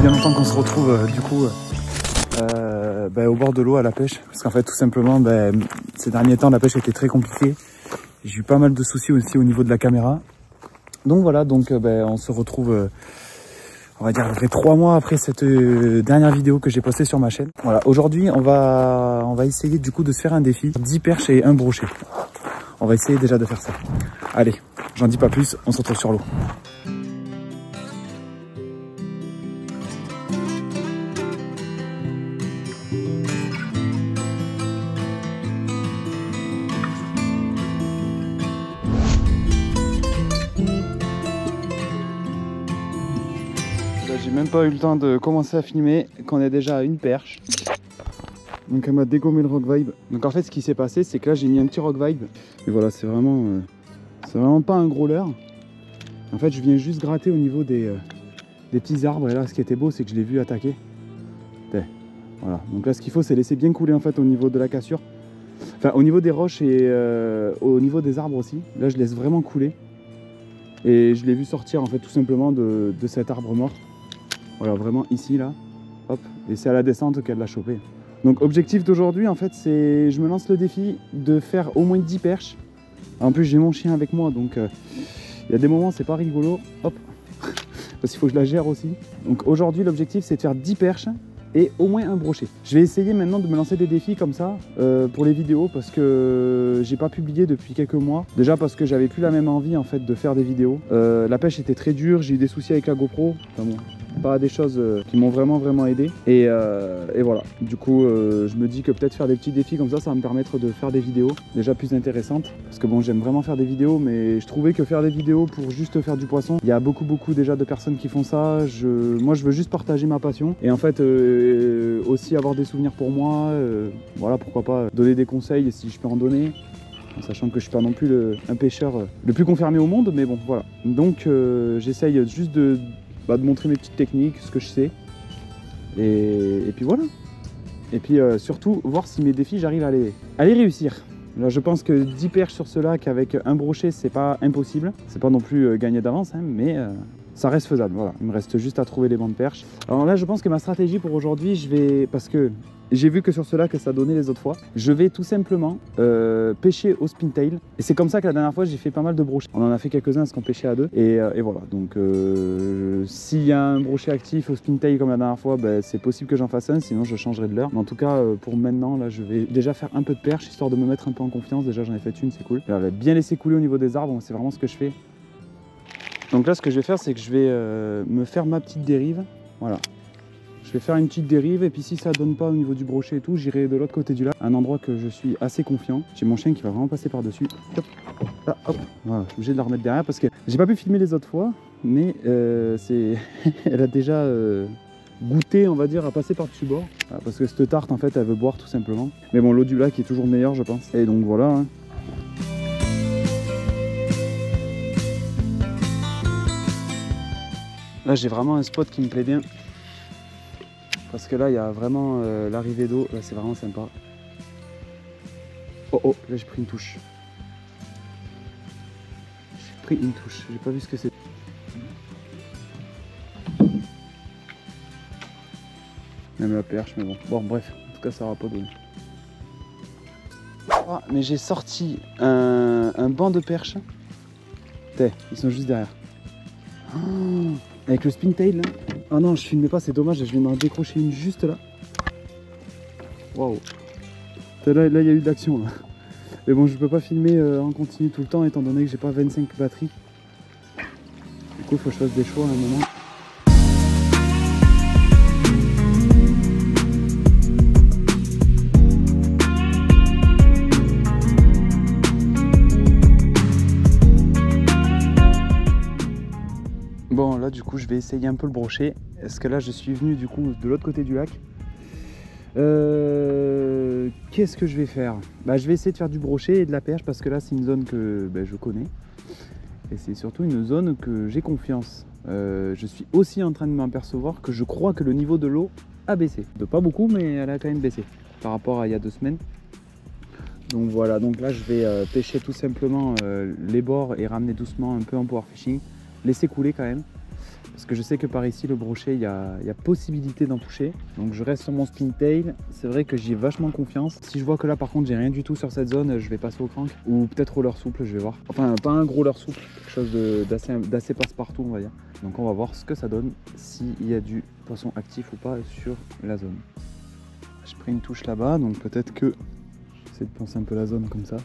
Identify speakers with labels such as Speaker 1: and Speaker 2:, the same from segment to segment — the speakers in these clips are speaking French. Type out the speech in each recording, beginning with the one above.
Speaker 1: bien longtemps qu'on se retrouve du coup au bord de l'eau à la pêche. Parce qu'en fait tout simplement ces derniers temps la pêche était très compliquée. J'ai eu pas mal de soucis aussi au niveau de la caméra. Donc voilà, on se retrouve on va dire à peu près 3 mois après cette dernière vidéo que j'ai postée sur ma chaîne. Voilà, aujourd'hui on va essayer du coup de se faire un défi, 10 perches et un brochet. On va essayer déjà de faire ça. Allez, j'en dis pas plus, on se retrouve sur l'eau. J'ai même pas eu le temps de commencer à filmer qu'on est déjà à une perche. Donc elle m'a dégommé le rock vibe. Donc en fait ce qui s'est passé c'est que là j'ai mis un petit rock vibe. Et voilà, c'est vraiment pas un gros leurre. En fait je viens juste gratter au niveau des petits arbres. Et là ce qui était beau c'est que je l'ai vu attaquer. Voilà, donc là ce qu'il faut c'est laisser bien couler en fait au niveau de la cassure. Enfin au niveau des roches et au niveau des arbres aussi. Là je laisse vraiment couler. Et je l'ai vu sortir en fait tout simplement de cet arbre mort. Voilà, vraiment ici là, hop, et c'est à la descente qu'elle l'a chopé. Donc objectif d'aujourd'hui en fait c'est, je me lance le défi de faire au moins 10 perches. En plus j'ai mon chien avec moi donc il y a des moments c'est pas rigolo, hop, parce qu'il faut que je la gère aussi. Donc aujourd'hui l'objectif c'est de faire 10 perches et au moins un brochet. Je vais essayer maintenant de me lancer des défis comme ça pour les vidéos parce que j'ai pas publié depuis quelques mois. Déjà parce que j'avais plus la même envie en fait de faire des vidéos. La pêche était très dure, j'ai eu des soucis avec la GoPro. Enfin bon, pas des choses qui m'ont vraiment aidé. Et voilà, du coup je me dis que peut-être faire des petits défis comme ça, ça va me permettre de faire des vidéos déjà plus intéressantes. Parce que bon, j'aime vraiment faire des vidéos, mais je trouvais que faire des vidéos pour juste faire du poisson, il y a beaucoup déjà de personnes qui font ça. Moi je veux juste partager ma passion. Et en fait aussi avoir des souvenirs pour moi, voilà, pourquoi pas donner des conseils si je peux en donner, en sachant que je suis pas non plus un pêcheur le plus confirmé au monde, mais bon voilà. Donc j'essaye juste de montrer mes petites techniques, ce que je sais, et puis voilà. Et puis surtout voir si mes défis j'arrive à les réussir. Là je pense que 10 perches sur ce lac avec un brochet c'est pas impossible, c'est pas non plus gagné d'avance, hein, mais ça reste faisable. Voilà, il me reste juste à trouver les bonnes perches. Alors là je pense que ma stratégie pour aujourd'hui, parce que j'ai vu que sur ce lac ça donnait les autres fois, je vais tout simplement pêcher au spintail. Et c'est comme ça que la dernière fois j'ai fait pas mal de brochets. On en a fait quelques-uns parce qu'on pêchait à deux. Et voilà, donc s'il y a un brochet actif au spintail comme la dernière fois, c'est possible que j'en fasse un, sinon je changerai de leurre. Mais en tout cas pour maintenant, là je vais déjà faire un peu de perche histoire de me mettre un peu en confiance. Déjà j'en ai fait une, c'est cool. Là, bien laisser couler au niveau des arbres, c'est vraiment ce que je fais. Donc là ce que je vais faire c'est que je vais me faire ma petite dérive. Voilà. Je vais faire une petite dérive et puis si ça donne pas au niveau du brochet et tout, j'irai de l'autre côté du lac, un endroit que je suis assez confiant. J'ai mon chien qui va vraiment passer par dessus. Hop, là, hop, voilà, je suis obligé de la remettre derrière parce que j'ai pas pu filmer les autres fois, mais elle a déjà goûté, on va dire, à passer par dessus bord. Voilà, parce que cette tarte en fait elle veut boire tout simplement. Mais bon, l'eau du lac est toujours meilleure je pense. Et donc voilà. Hein. Là j'ai vraiment un spot qui me plaît bien. Parce que là, il y a vraiment l'arrivée d'eau. Là, c'est vraiment sympa. Oh, là, j'ai pris une touche. J'ai pas vu ce que c'est. Même la perche, mais bon. Bon, bref. En tout cas, ça aura pas donné. Ah, mais j'ai sorti un banc de perches. Ils sont juste derrière. Oh, avec le spintail, là. Ah non, je filmais pas, c'est dommage, je viens d'en décrocher une juste là. Waouh. Là, il y a eu de l'action là. Mais bon, je peux pas filmer en continu tout le temps étant donné que j'ai pas 25 batteries. Du coup, il faut que je fasse des choix à un moment. Bon là du coup je vais essayer un peu le brochet. Est-ce que là je suis venu du coup de l'autre côté du lac. Qu'est-ce que je vais faire? Je vais essayer de faire du brochet et de la perche parce que là c'est une zone que je connais. Et c'est surtout une zone que j'ai confiance. Je suis aussi en train de m'apercevoir que je crois que le niveau de l'eau a baissé. De pas beaucoup mais elle a quand même baissé par rapport à il y a 2 semaines. Donc voilà, donc là je vais pêcher tout simplement les bords et ramener doucement un peu en power fishing. Laisser couler quand même. Parce que je sais que par ici, le brochet, il y a possibilité d'en toucher. Donc je reste sur mon spintail. C'est vrai que j'y ai vachement confiance. Si je vois que là, par contre, j'ai rien du tout sur cette zone, je vais passer au crank. Ou peut-être roller souple, je vais voir. Enfin, pas un gros leurre souple, quelque chose d'assez passe-partout, on va dire. Donc on va voir ce que ça donne, s'il y a du poisson actif ou pas sur la zone. J'ai pris une touche là-bas, donc peut-être que j'essaie de penser un peu la zone comme ça.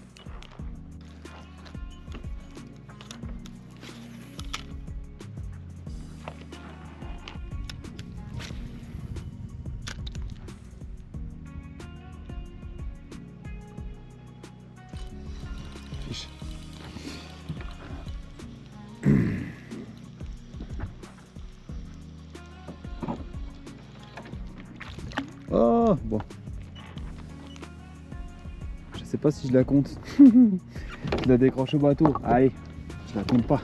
Speaker 1: Oh bon. Je sais pas si je la compte. Je la décroche au bateau. Allez, je la compte pas.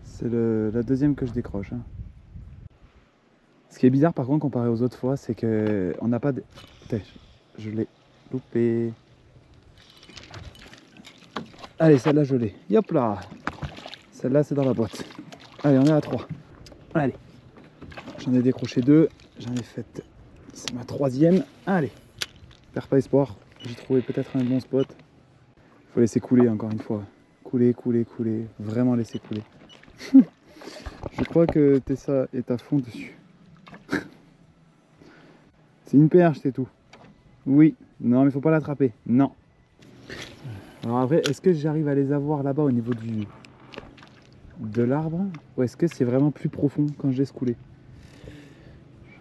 Speaker 1: C'est la deuxième que je décroche. Hein. Ce qui est bizarre par contre comparé aux autres fois, c'est que on n'a pas de... Putain, je l'ai loupé. Allez, celle-là je l'ai. Yop là. Celle-là c'est dans la boîte. Allez, on est à 3. Allez. J'en ai décroché 2. J'en ai fait... C'est ma 3e. Allez. Perds pas espoir. J'ai trouvé peut-être un bon spot. Faut laisser couler encore une fois. Couler, couler, couler. Vraiment laisser couler. Je crois que Tessa est à fond dessus. C'est une perche, c'est tout. Oui. Non, mais faut pas l'attraper. Non. Alors après, est-ce que j'arrive à les avoir là-bas au niveau de l'arbre? Ou est-ce que c'est vraiment plus profond quand je laisse couler?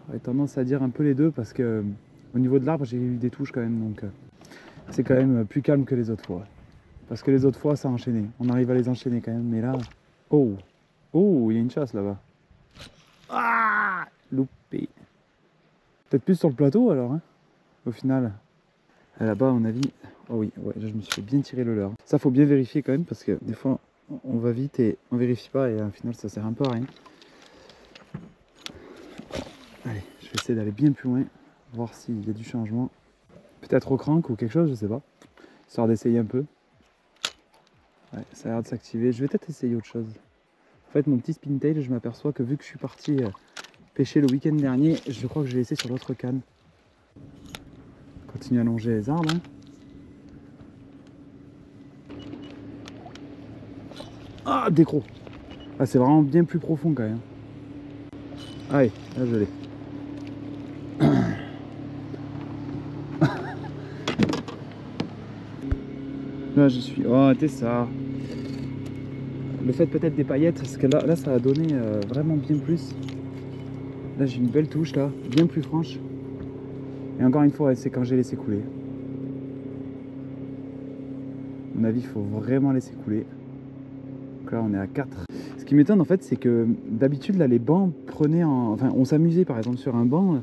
Speaker 1: J'aurais tendance à dire un peu les deux parce que au niveau de l'arbre, j'ai eu des touches quand même. Donc c'est quand même plus calme que les autres fois. Parce que les autres fois, ça a enchaîné. On arrive à les enchaîner quand même. Mais là... Oh! Oh, il y a une chasse là-bas. Ah! Loupé. Peut-être plus sur le plateau alors, hein, au final. Là-bas, à mon avis... Oh oui, ouais, je me suis fait bien tirer le leurre. Ça, faut bien vérifier quand même, parce que des fois, on va vite et on vérifie pas, et au final, ça sert un peu à rien. Allez, je vais essayer d'aller bien plus loin, voir s'il y a du changement. Peut-être au crank ou quelque chose, je sais pas. Histoire d'essayer un peu. Ouais, ça a l'air de s'activer. Je vais peut-être essayer autre chose. En fait, mon petit spintail, je m'aperçois que vu que je suis parti pêcher le week-end dernier, je crois que je l'ai laissé sur l'autre canne. Continue à longer les arbres. Hein. Ah, décro. Ah, c'est vraiment bien plus profond quand même. Allez, là je l'ai. Là je suis. Oh, t'es ça. Le fait peut-être des paillettes, parce que là ça a donné vraiment bien plus. Là j'ai une belle touche là, bien plus franche. Et encore une fois, c'est quand j'ai laissé couler. À mon avis, il faut vraiment laisser couler. Donc là on est à 4. Ce qui m'étonne en fait, c'est que d'habitude là les bancs prenaient en... Enfin on s'amusait par exemple sur un banc,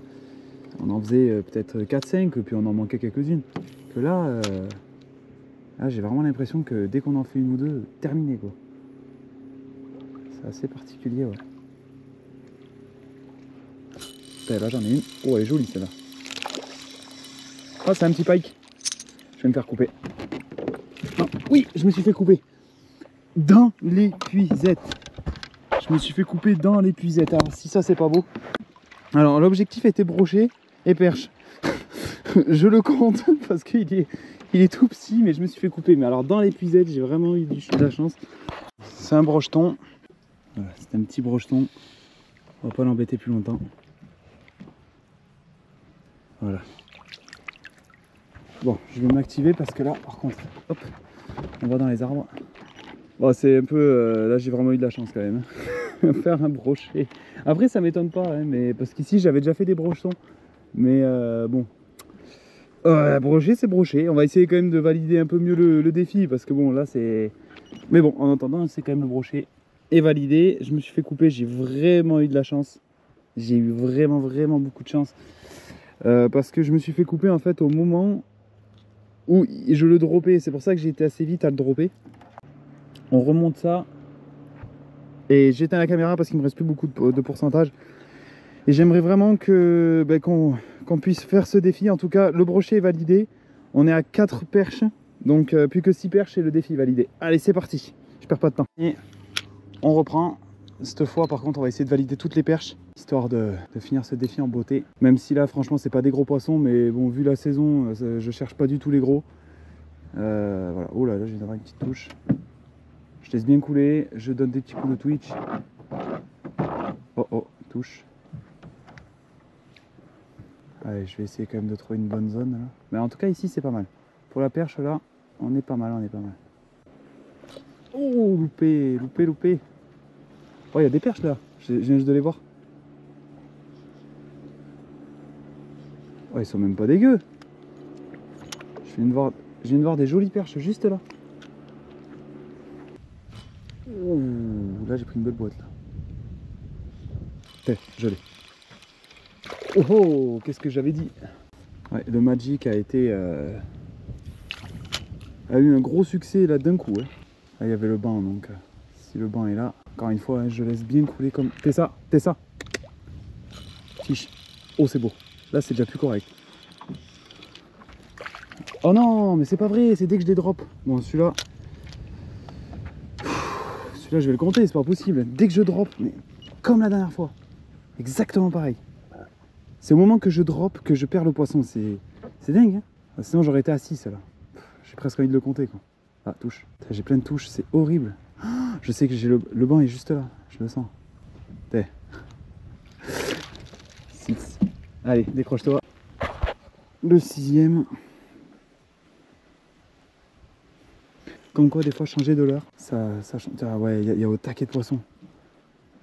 Speaker 1: on en faisait peut-être 4-5 puis on en manquait quelques-unes. Que là, là j'ai vraiment l'impression que dès qu'on en fait une ou deux, terminé quoi. C'est assez particulier, ouais. Putain, là j'en ai une. Oh, elle est jolie celle-là. Oh, c'est un petit pike. Je vais me faire couper. Non, oui, je me suis fait couper. Dans l'épuisette. Je me suis fait couper dans l'épuisette. Alors, si ça, c'est pas beau. Alors, l'objectif était broché et perche. Je le compte parce qu'il est tout petit, mais je me suis fait couper. Mais alors, dans l'épuisette, j'ai vraiment eu de la chance. C'est un brocheton. Voilà, c'est un petit brocheton. On va pas l'embêter plus longtemps. Voilà. Bon, je vais m'activer parce que là, par contre, hop, on va dans les arbres. Bon, c'est un peu... là, j'ai vraiment eu de la chance quand même. Faire un brochet. Après, ça m'étonne pas, hein, mais parce qu'ici, j'avais déjà fait des brochetons. Mais bon. Brochet, c'est brochet. On va essayer quand même de valider un peu mieux le défi parce que bon, là, c'est... Mais bon, en attendant, c'est quand même le brochet est validé. Je me suis fait couper, j'ai vraiment eu de la chance. J'ai eu vraiment beaucoup de chance. Parce que je me suis fait couper en fait au moment où je le droppais. C'est pour ça que j'ai été assez vite à le dropper. On remonte ça. Et j'éteins la caméra parce qu'il me reste plus beaucoup de pourcentage. Et j'aimerais vraiment que, qu'on qu'on puisse faire ce défi. En tout cas, le brochet est validé. On est à 4 perches. Donc plus que 6 perches et le défi est validé. Allez, c'est parti. Je perds pas de temps. Et on reprend. Cette fois, par contre, on va essayer de valider toutes les perches, histoire de finir ce défi en beauté. Même si là, franchement, c'est pas des gros poissons, mais bon, vu la saison, je cherche pas du tout les gros. Voilà. Oh là, là, j'ai d'avoir une petite touche. Je laisse bien couler. Je donne des petits coups de twitch. Oh, oh, touche. Allez, je vais essayer quand même de trouver une bonne zone là. Mais en tout cas ici c'est pas mal. Pour la perche là, on est pas mal, on est pas mal. Oh, loupé, loupé, loupé. Oh, il y a des perches là, je viens juste de les voir. Oh, ils sont même pas dégueux. Je viens de voir des jolies perches juste là. Oh, là j'ai pris une belle boîte là. Je l'ai. Oh, oh, qu'est-ce que j'avais dit? Ouais, le Magic a été a eu un gros succès là d'un coup. Hein. Là il y avait le banc, donc si le banc est là, encore une fois, hein, je laisse bien couler comme. T'es ça. Tiche. Oh, c'est beau. Là c'est déjà plus correct. Oh non, mais c'est pas vrai, c'est dès que je les drop. Bon, celui-là, je vais le compter, c'est pas possible. Dès que je drop, mais comme la dernière fois, exactement pareil. C'est au moment que je drop que je perds le poisson. C'est dingue. Hein, sinon j'aurais été à 6 là. J'ai presque envie de le compter quoi. Ah, touche. J'ai plein de touches, c'est horrible. Je sais que j'ai le banc est juste là. Je le sens. 6. Allez, décroche-toi. Le 6e. Comme quoi des fois changer de l'heure, ça change. Ah ouais, il y a au taquet de poissons.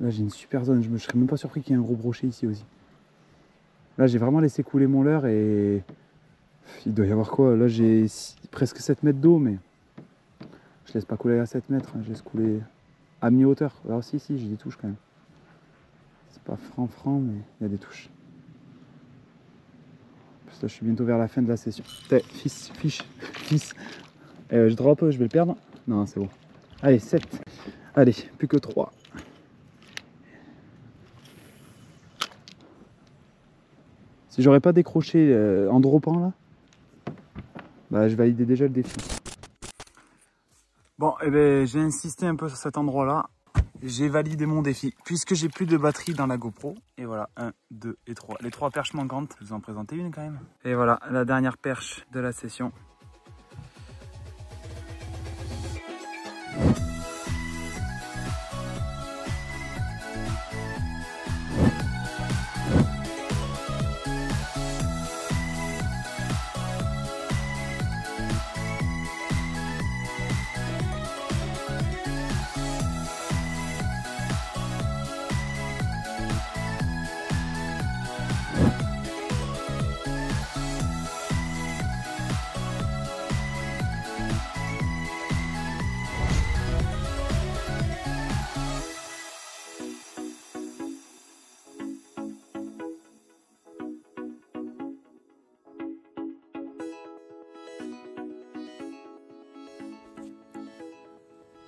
Speaker 1: Là j'ai une super zone. Je serais même pas surpris qu'il y ait un gros brochet ici aussi. Là j'ai vraiment laissé couler mon leurre et il doit y avoir quoi? Là j'ai presque 7 mètres d'eau, mais je laisse pas couler à 7 mètres, hein. Je laisse couler à mi-hauteur. Alors si, j'ai des touches quand même. C'est pas franc, mais il y a des touches. Parce que là je suis bientôt vers la fin de la session. Fils. Je drop, je vais le perdre. Non, c'est bon. Allez, 7. Allez, plus que 3. Si j'aurais pas décroché en droppant là, bah je validais déjà le défi. Bon, et ben j'ai insisté un peu sur cet endroit là. J'ai validé mon défi puisque j'ai plus de batterie dans la GoPro. Et voilà, 1, 2 et 3. Les 3 perches manquantes, je vous en présenter une quand même. Et voilà, la dernière perche de la session.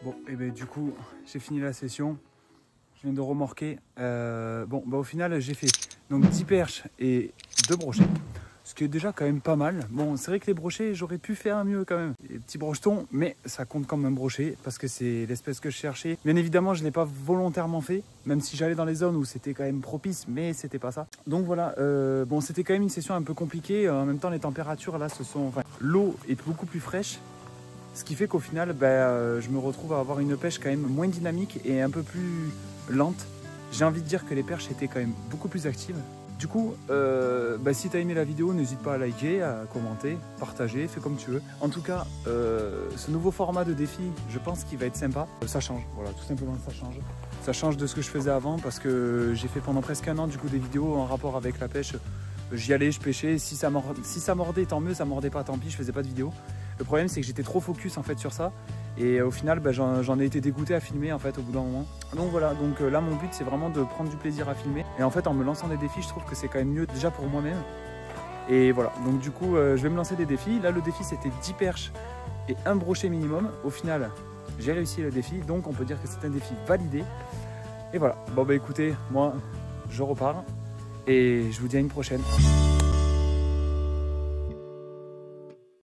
Speaker 1: Bon, et ben du coup, j'ai fini la session. Je viens de remorquer. Au final, j'ai fait donc 10 perches et 2 brochets. Ce qui est déjà quand même pas mal. Bon, c'est vrai que les brochets, j'aurais pu faire mieux quand même. Les petits brochetons, mais ça compte comme un brochet parce que c'est l'espèce que je cherchais. Bien évidemment, je ne l'ai pas volontairement fait, même si j'allais dans les zones où c'était quand même propice, mais c'était pas ça. Donc voilà, bon, c'était quand même une session un peu compliquée. En même temps, les températures là, l'eau est beaucoup plus fraîche. Ce qui fait qu'au final, je me retrouve à avoir une pêche quand même moins dynamique et un peu plus lente. J'ai envie de dire que les perches étaient quand même beaucoup plus actives. Du coup, si tu as aimé la vidéo, n'hésite pas à liker, à commenter, partager, fais comme tu veux. En tout cas, ce nouveau format de défi, je pense qu'il va être sympa. Ça change, voilà, tout simplement ça change. Ça change de ce que je faisais avant parce que j'ai fait pendant presque un an du coup des vidéos en rapport avec la pêche. J'y allais, je pêchais, si ça mordait tant mieux, ça mordait pas tant pis, je faisais pas de vidéo. Le problème c'est que j'étais trop focus en fait sur ça et au final j'en ai été dégoûté à filmer en fait au bout d'un moment. Donc voilà, donc là mon but c'est vraiment de prendre du plaisir à filmer et en fait en me lançant des défis je trouve que c'est quand même mieux déjà pour moi-même. Et voilà, donc du coup je vais me lancer des défis. Là le défi c'était 10 perches et un brochet minimum. Au final j'ai réussi le défi, donc on peut dire que c'est un défi validé. Et voilà, bon bah écoutez, moi je repars et je vous dis à une prochaine.